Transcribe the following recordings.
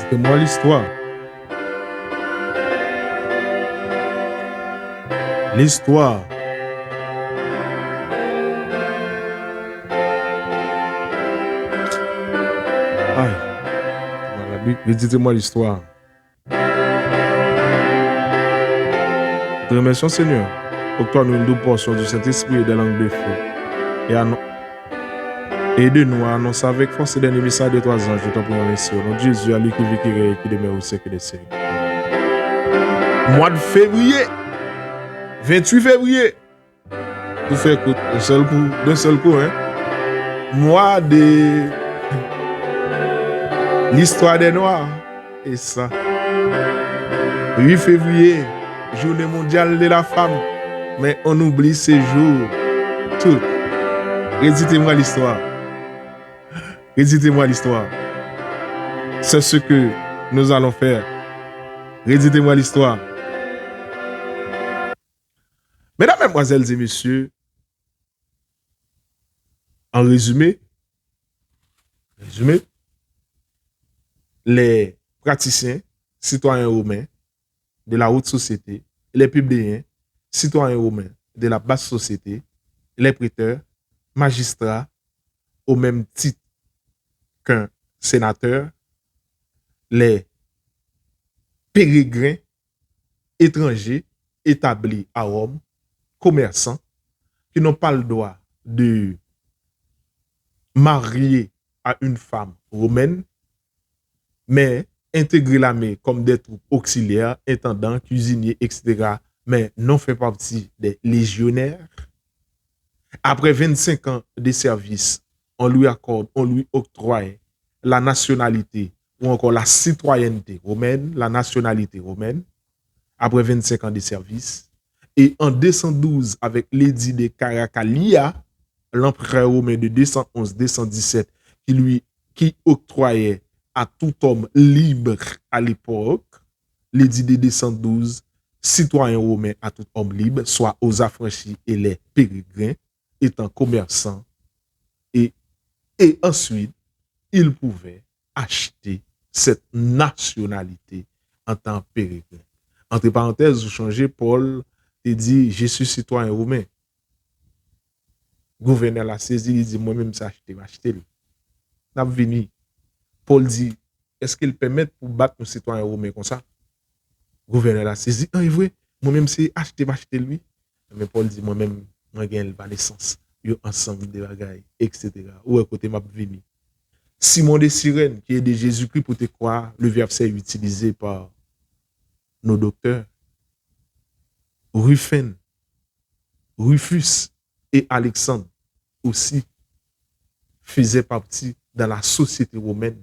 Récitez-moi l'histoire. L'histoire. Aïe. Voilà, récitez-moi l'histoire. Te remercions, Seigneur. Octroie-nous une double portion du Saint-Esprit et des langues de feu. Et aide-nous à annoncer avec force et dernier message de 3 anges. Je t'en prie, merci. Au nom de Jésus, à lui qui vit, qui règne, qui demeure au siècle des siècles. Mois de février. 28 février. Tout fait écoute, d'un seul coup, hein. Mois de l'histoire des Noirs. Et ça. 8 février, journée mondiale de la femme. Mais on oublie ces jours. Tout. Récitez-moi l'histoire. Récitez-moi l'histoire. C'est ce que nous allons faire. Récitez-moi l'histoire. Mesdames, Mesdemoiselles et Messieurs, en résumé, les praticiens, citoyens romains de la haute société, les plébéiens, citoyens romains de la basse société, les prêteurs, magistrats, au même titre qu'un sénateur, les pérégrins étrangers établis à Rome, commerçants, qui n'ont pas le droit de marier à une femme romaine, mais intégrer l'armée comme des troupes auxiliaires, intendants, cuisiniers, etc., mais non fait partie des légionnaires. Après 25 ans de service, on lui octroie la nationalité ou encore la citoyenneté romaine, la nationalité romaine, après 25 ans de service. Et en 212, avec l'édit de Caracalia, l'empereur romain de 211-217, qui octroyait à tout homme libre à l'époque, l'édit de 212, citoyen romain à tout homme libre, soit aux affranchis et les pérégrins, étant commerçants, et ensuite, il pouvait acheter cette nationalité en tant que pérégrin. Entre parenthèses, vous changez, Paul te dit, je suis citoyen romain. Gouverneur l'a saisi, il dit, moi-même, c'est acheter. N'a venu. Paul dit, est-ce qu'il permet pour battre nos citoyens romains comme ça? Gouverneur l'a saisi, ah, est vrai, moi-même, c'est acheter lui. Mais Paul dit, moi-même, moi, j'ai la naissance. Yo ensemble de bagailles, etc. Ou écoutez, m'a venu. Simon de Cyrène, qui est de Jésus-Christ pour te croire, le verset est utilisé par nos docteurs. Rufus et Alexandre aussi faisaient partie de la société romaine.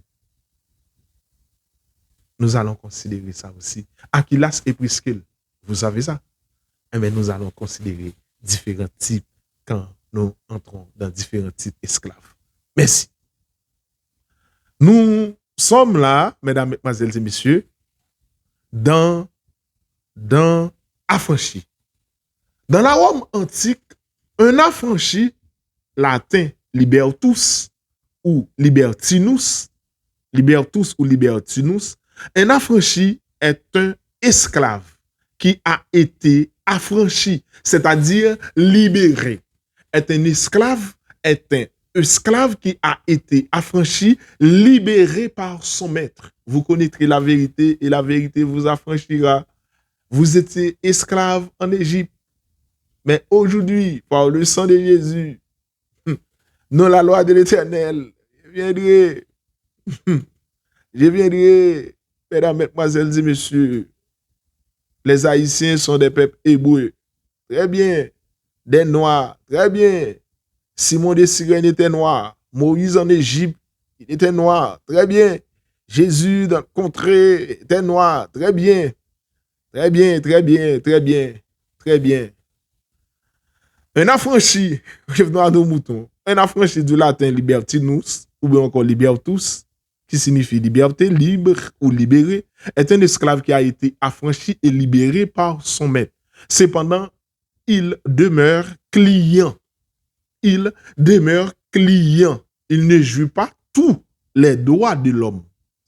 Nous allons considérer ça aussi. Achillas et Priscille, vous savez ça? Eh bien, nous allons considérer différents types quand nous entrons dans différents types d'esclaves. Merci. Nous sommes là, mesdames, mesdemoiselles et messieurs, dans affranchi. Dans la Rome antique, un affranchi latin, libertus ou libertinus, un affranchi est un esclave qui a été affranchi, c'est-à-dire libéré. Est un esclave, qui a été affranchi, libéré par son maître. Vous connaîtrez la vérité et la vérité vous affranchira. Vous étiez esclave en Égypte, mais aujourd'hui, par le sang de Jésus, non la loi de l'Éternel, je viendrai, mesdames, mesdemoiselles et messieurs, les Haïtiens sont des peuples hébreux. Très bien. Des Noirs. Très bien. Simon de Cyrène était noir. Moïse en Égypte, il était noir. Très bien. Jésus dans le contrée était noir. Très bien. Très bien, très bien, très bien, très bien. Un affranchi, revenons à nos moutons, un affranchi du latin libertinus, ou bien encore libertus, qui signifie liberté, libre ou libéré, est un esclave qui a été affranchi et libéré par son maître. Cependant, il demeure client. Il ne jouit pas tous les droits de l'homme.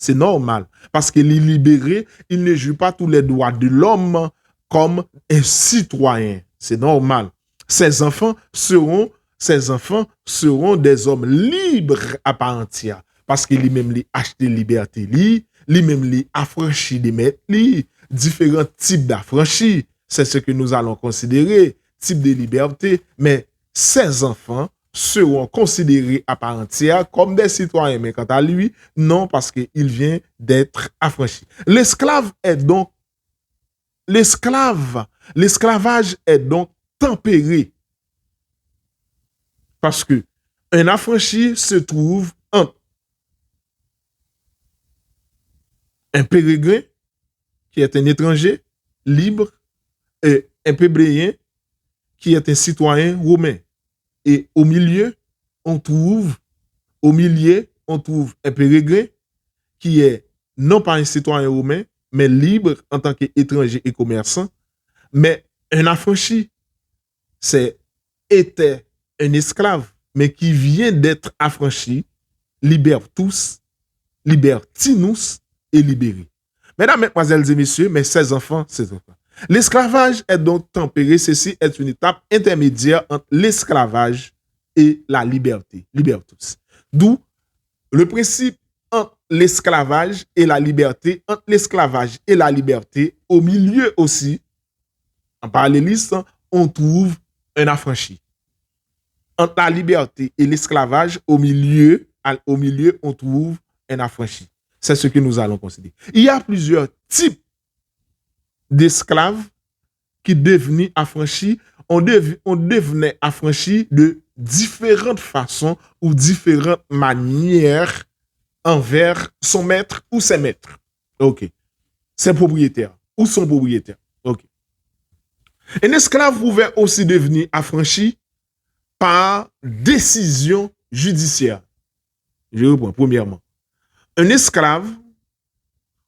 C'est normal. Parce que les libérés, ils ne jouent pas tous les droits de l'homme comme un citoyen. C'est normal. Ces enfants seront des hommes libres à part entière. Parce que lui-même les acheté liberté, lui-même les affranchis de mettre, différents types d'affranchis. C'est ce que nous allons considérer, type de liberté. Mais ces enfants seront considérés à part entière comme des citoyens. Mais quant à lui, non, parce qu'il vient d'être affranchi. L'esclavage est donc tempéré. Parce que un affranchi se trouve entre un pèlerin qui est un étranger libre et un plébéien qui est un citoyen romain. Et au milieu, on trouve un pèlerin qui est non pas un citoyen romain, mais libre en tant qu'étranger et commerçant. Mais un affranchi, était un esclave, mais qui vient d'être affranchi, libère tous, libertinus et libéré. Mesdames, mesdemoiselles et messieurs, mes 16 enfants, l'esclavage est donc tempéré. Ceci est une étape intermédiaire entre l'esclavage et la liberté. Libertus. D'où le principe entre l'esclavage et la liberté, entre l'esclavage et la liberté, au milieu aussi, en parallélisme, on trouve un affranchi. Entre la liberté et l'esclavage, au milieu, on trouve un affranchi. C'est ce que nous allons considérer. Il y a plusieurs types d'esclaves qui devenaient affranchis. On devenait affranchi de différentes façons ou différentes manières envers son maître ou ses maîtres. OK. Ses propriétaires ou son propriétaire. OK. Un esclave pouvait aussi devenir affranchi par décision judiciaire. Je reprends. Premièrement, un esclave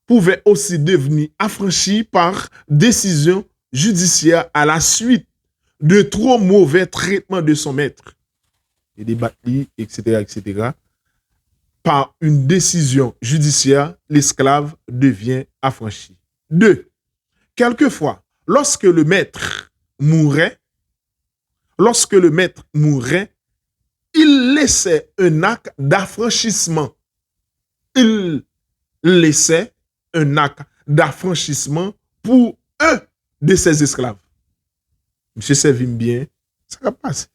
pouvait aussi devenir affranchi par décision judiciaire à la suite de trop mauvais traitements de son maître. Et des batteries, etc., etc. Par une décision judiciaire, l'esclave devient affranchi. 2. Quelquefois, lorsque le maître mourait, il laissait un acte d'affranchissement. Il laissait un acte d'affranchissement pour un de ses esclaves. Monsieur servi bien, ça va passer.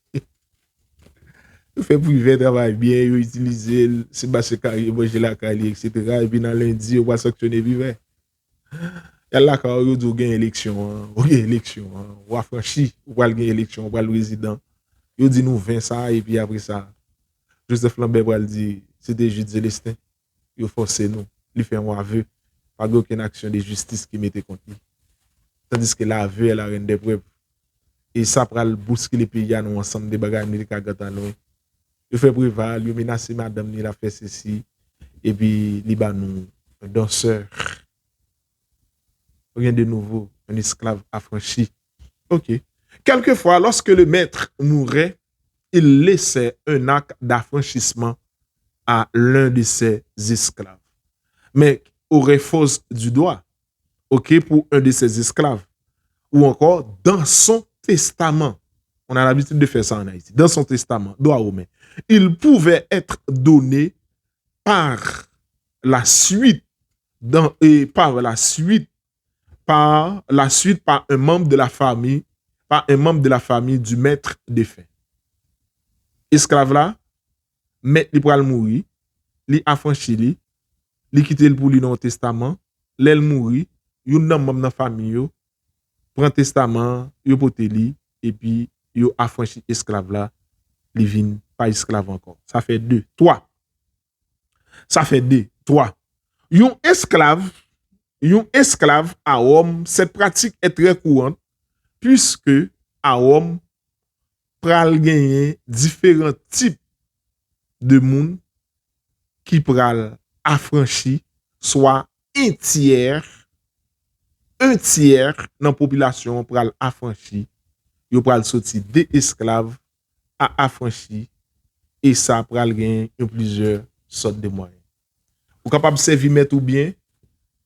Il fait privé, travail bien, il utilise c'est basse carrière, manger la carrière, etc. Et puis dans lundi, on va sanctionner vivant. Il y a là quand on dit gagne élection, on va franchir, on va gagner élection, on va le résident. Il dit nous 20 ça, et puis après ça, Joseph Lambert va le dire, c'était juste Célestin. Il forcé nous, il fait un aveu, pas aucune action de justice qui mettait contre lui. Tandis que l'aveu est la reine des preuves. Et ça prend le bousculer les pays à nous ensemble des bagages militaires à nous. Il fait préval, il menace madame, il a fait ceci, et puis il a nous, un danseur. Rien de nouveau, un esclave affranchi. OK. Quelquefois, lorsque le maître mourait, il laissait un acte d'affranchissement à l'un de ses esclaves. Mais aurait fausse du doigt, OK, pour un de ses esclaves. Ou encore, dans son testament. On a l'habitude de faire ça en Haïti. Dans son testament, droit romain. Il pouvait être donné par la suite, par un membre de la famille, du maître défunt. Esclave là, maître li pral mourir, li affranchi li quitte pour lui dans le testament, l'el mourir, yon nan membre dans famille yo, prend testament, yo pote li et puis yo affranchi esclave là, li vin pas esclave encore. Ça fait 2, 3. Ça fait 2, 3. Yon esclave à homme, cette pratique est très courante puisque à homme pral gagner différents types de monde qui pral affranchi, soit un tiers dans la population pral affranchi, yo pral sorti des esclaves à affranchi et ça pral gagner plusieurs sortes de moyens. Ou capable servir mettre ou bien,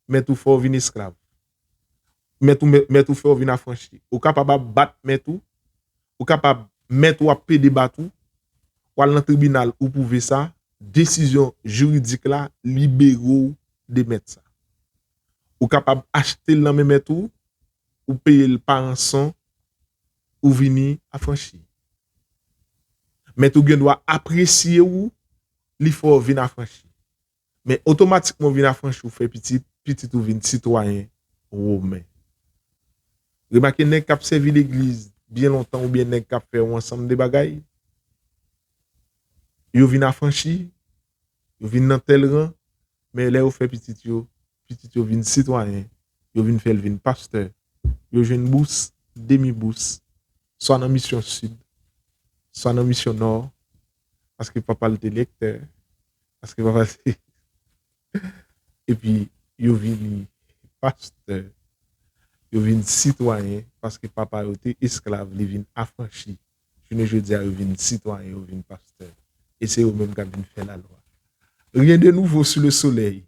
mettre ou fort venir esclave. Mettre ou fort venir affranchi. Ou capable battre mettre ou capable mettre ou à pédé battre ou aller dans le tribunal ou prouver ça, décision juridique là libéraux de mettre ça. Ou capable acheter le même mettre ou payer le par rançon ou venir affranchi. Mais ou bien doit apprécier ou li faut venir affranchi. Mais automatiquement venir affranchi ou fait petit ou venir citoyen romain. Remarquez nèg k'ap servi l'église bien longtemps ou bien nèg k'ap fait ensemble de bagailles. Yo vin affranchi, yo vin dans tel rang, mais là yo fait petit yo vin citoyen, yo vin faire vin pasteur, yo jeune bourse, demi-bourse, soit dans mission sud, soit dans mission nord, parce que papa le lecteur, parce que papa et puis yo vin pasteur, yo vin citoyen parce que papa était esclave, il vin affranchi. Je dis à yo vin citoyen, yo vin pasteur. Et c'est eux-mêmes qui viennent faire la loi. Rien de nouveau sous le soleil.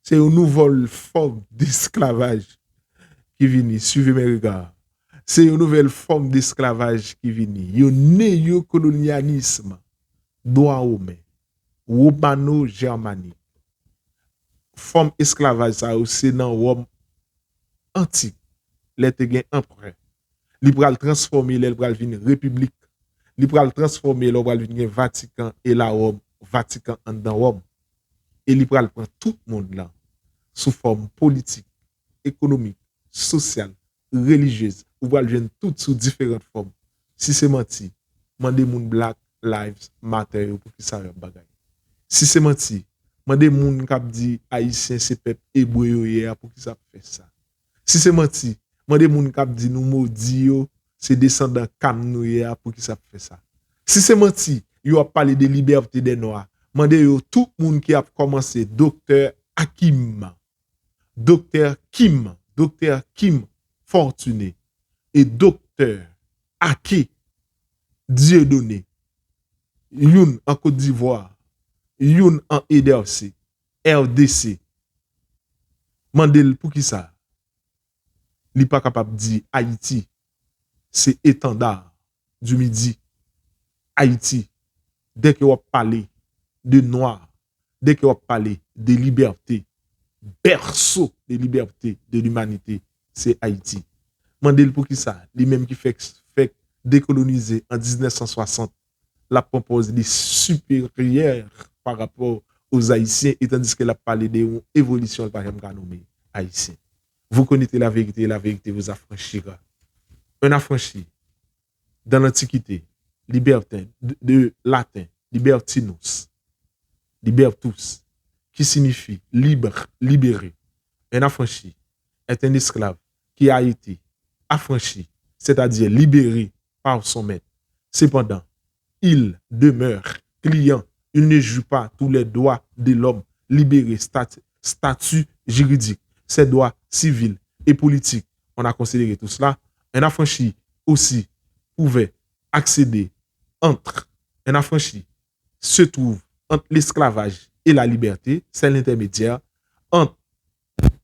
C'est une nouvelle forme d'esclavage qui vient. Suivez mes regards. C'est une nouvelle forme d'esclavage qui vient. Il y a un néocolonialisme droit aux mains. Romano-germanique. Forme esclavage, ça aussi dans Rome antique. Les te empereur. Il va le transformer, il va venir république. Il va le transformer, il va venir Vatican et la Rome, Vatican en dans Rome. Et il va prendre tout le monde là, sous forme politique, économique, sociale, religieuse. Ou va le venir tout sous différentes formes. Si c'est menti, mandez moun Black Lives Matter pour qui ça bagaille. Si c'est menti, mandez moun k'ap dit haïtien c'est peuple hébreu pour qui ça fait ça. Si c'est menti, mandez moun k'ap dit nous maudit yo, c'est descendant Kamnouya pour qui ça fait ça. Si c'est menti, yo a parlé de liberté des noirs. Mandez yo tout le monde qui a commencé docteur Kim Fortuné et docteur Ake Dieudonné. Youn en Côte d'Ivoire, youn en RDC. Mandel pour qui ça? Li pas capable de dire Haïti, c'est étendard du midi. Haïti, dès que vous parlez de noir, dès que vous parlez de liberté, berceau de liberté de l'humanité, c'est Haïti. Mandel pour qui ça? Lui-même qui fait décoloniser en 1960, la propose des supérieurs par rapport aux Haïtiens, et tandis qu'elle a parlé de l'évolution par exemple nommé Haïtien. Vous connaissez la vérité vous affranchira. Un affranchi, dans l'Antiquité, libertin, de latin, libertinus, libertus, qui signifie libre, libéré. Un affranchi est un esclave qui a été affranchi, c'est-à-dire libéré par son maître. Cependant, il demeure client, il ne joue pas tous les droits de l'homme libéré, statut juridique, ses droits civils et politiques. On a considéré tout cela. Un affranchi aussi pouvait accéder entre un affranchi se trouve entre l'esclavage et la liberté, c'est l'intermédiaire entre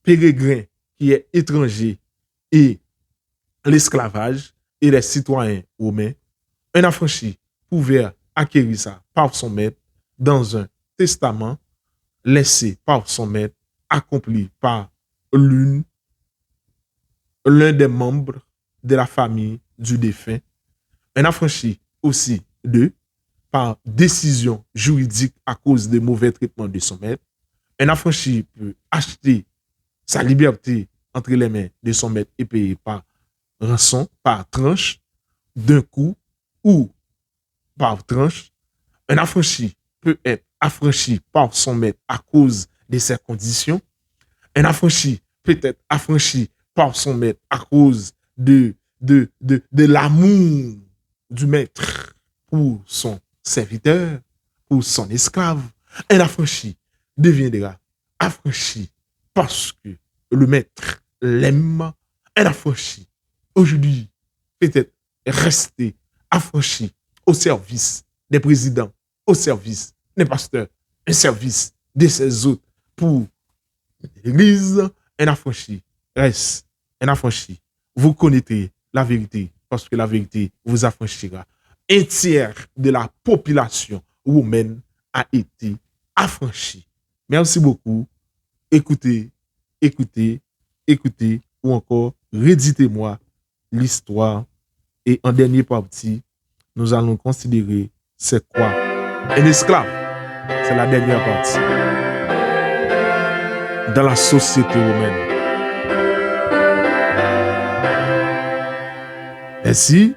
pèlerin qui est étranger et l'esclavage et les citoyens romains. Un affranchi pouvait acquérir ça par son maître dans un testament laissé par son maître, accompli par l'un des membres de la famille du défunt. Un affranchi aussi par décision juridique à cause des mauvais traitements de son maître. Un affranchi peut acheter sa liberté entre les mains de son maître et payer par rançon, par tranche, d'un coup ou par tranche. Un affranchi peut être affranchi par son maître à cause de ses conditions. Un affranchi peut être affranchi par son maître à cause de l'amour du maître pour son serviteur, pour son esclave. Un affranchi deviendra affranchi parce que le maître l'aime. Un affranchi aujourd'hui peut-être resté affranchi au service des présidents, au service des pasteurs, au service de ses autres, pour l'Église, un affranchi reste un affranchi. Vous connaîtrez la vérité parce que la vérité vous affranchira. Un tiers de la population roumaine a été affranchi. Merci beaucoup. Écoutez, écoutez, écoutez ou encore réditez-moi l'histoire. Et en dernier partie, nous allons considérer c'est quoi un esclave. C'est la dernière partie. Dans la société romaine. Merci.